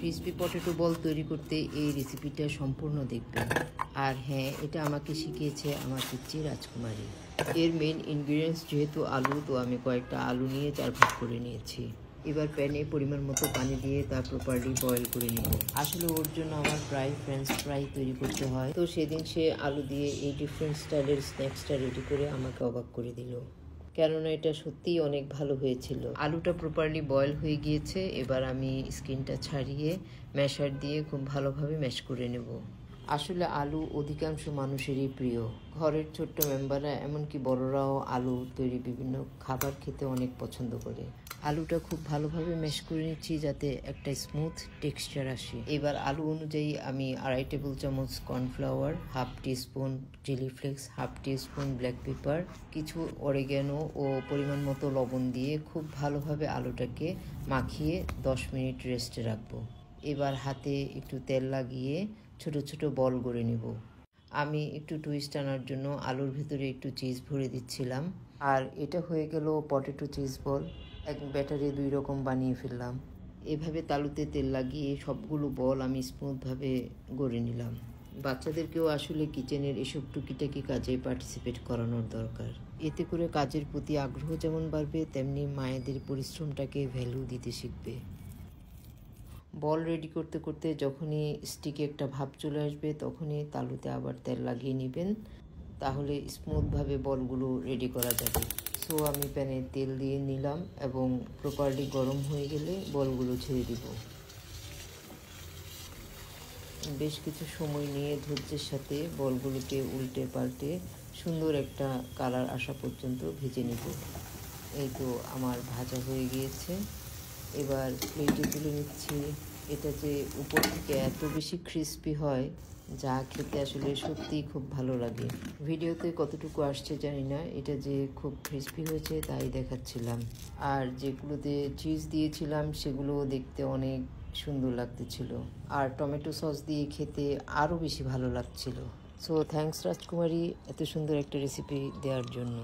Crispy potato বল তৈরি করতে এই রেসিপিটা সম্পূর্ণ দেখবেন। আর হ্যাঁ, এটা আমাকে শিখিয়েছে আমার পিচ্চি রাজকুমারী। এর মেইন ইনগ্রিডিয়েন্টস যেহেতু আলু, তো আমি কয়েকটা আলু নিয়ে 4 ভাগ করে নিয়েছি। এবার প্যানে পরিমাণ মতো পানি দিয়ে তা প্রপারলি বয়েল করে নিব। আসলে ওর জন্য আমার প্রায় ফ্রেঞ্চ ফ্রাই তৈরি করতে হয়, তো সেদিন সে আলু দিয়ে এই ডিফারেন্ট স্টাইলের স্ন্যাক্সটা রেডি করে আমাকে অবাক করে দিল, কেননা এটা সত্যিই অনেক ভালো হয়েছিল। আলুটা প্রপারলি বয়েল হয়ে গিয়েছে। এবার আমি স্কিনটা ছাড়িয়ে ম্যাশার দিয়ে খুব ভালোভাবে ম্যাশ করে নেব। আসলে আলু অধিকাংশ মানুষেরই প্রিয়। ঘরের ছোট্ট মেম্বাররা এমনকি বড়রাও আলু তৈরি বিভিন্ন খাবার খেতে অনেক পছন্দ করে। আলুটা খুব ভালোভাবে ম্যাশ করে নিচ্ছি যাতে একটা স্মুথ টেক্সচার আসে। এবার আলু অনুযায়ী আমি 2.5 টেবিল চামচ cornflour, 1/2 teaspoon chilli flakes, 1/2 teaspoon black pepper, কিছু অরিগ্যানো ও পরিমাণ মতো লবণ দিয়ে খুব ভালোভাবে আলুটাকে মাখিয়ে 10 মিনিট রেস্টে রাখবো। এবার হাতে একটু তেল লাগিয়ে ছোট ছোট বল গড়ে নিব। আমি একটু টুইস্ট আনার জন্য আলুর ভিতরে একটু চিজ ভরে দিচ্ছিলাম। আর এটা হয়ে গেল পটেটো চিজ বল। এক ব্যাটারে 2 রকম বানিয়ে ফেললাম। এভাবে তালুতে তেল লাগিয়ে সবগুলো বল আমি স্মুথভাবে গড়ে নিলাম। বাচ্চাদেরকেও আসলে কিচেনের এসব টুকিটাকি কাজে পার্টিসিপেট করানোর দরকার। এতে করে কাজের প্রতি আগ্রহ যেমন বাড়বে, তেমনি মায়েদের পরিশ্রমটাকে ভ্যালু দিতে শিখবে। বল রেডি করতে করতে যখনই স্টিকে একটা ভাব চলে আসবে, তখনই তালুতে আবার তেল লাগিয়ে নেবেন, তাহলে স্মুথভাবে বলগুলো রেডি করা যাবে। সো আমি প্যানে তেল দিয়ে নিলাম এবং প্রপারলি গরম হয়ে গেলে বলগুলো ছেড়ে দিব। বেশ কিছু সময় নিয়ে ধৈর্যের সাথে বলগুলোকে উল্টে পাল্টে সুন্দর একটা কালার আসা পর্যন্ত ভেজে নিব। এই তো আমার ভাজা হয়ে গিয়েছে। এবার প্লেটে তুলে নিচ্ছি। এটা যে উপর থেকে এত বেশি ক্রিস্পি হয়, যা খেতে আসলে সত্যিই খুব ভালো লাগে। ভিডিওতে কতটুকু আসছে জানি না, এটা যে খুব ক্রিস্পি হয়েছে তাই দেখাচ্ছিলাম। আর যেগুলোতে চিজ দিয়েছিলাম সেগুলো দেখতে অনেক সুন্দর লাগতেছিল, আর টমেটো সস দিয়ে খেতে আরও বেশি ভালো লাগছিল। সো থ্যাঙ্কস রাজকুমারী এত সুন্দর একটা রেসিপি দেওয়ার জন্য।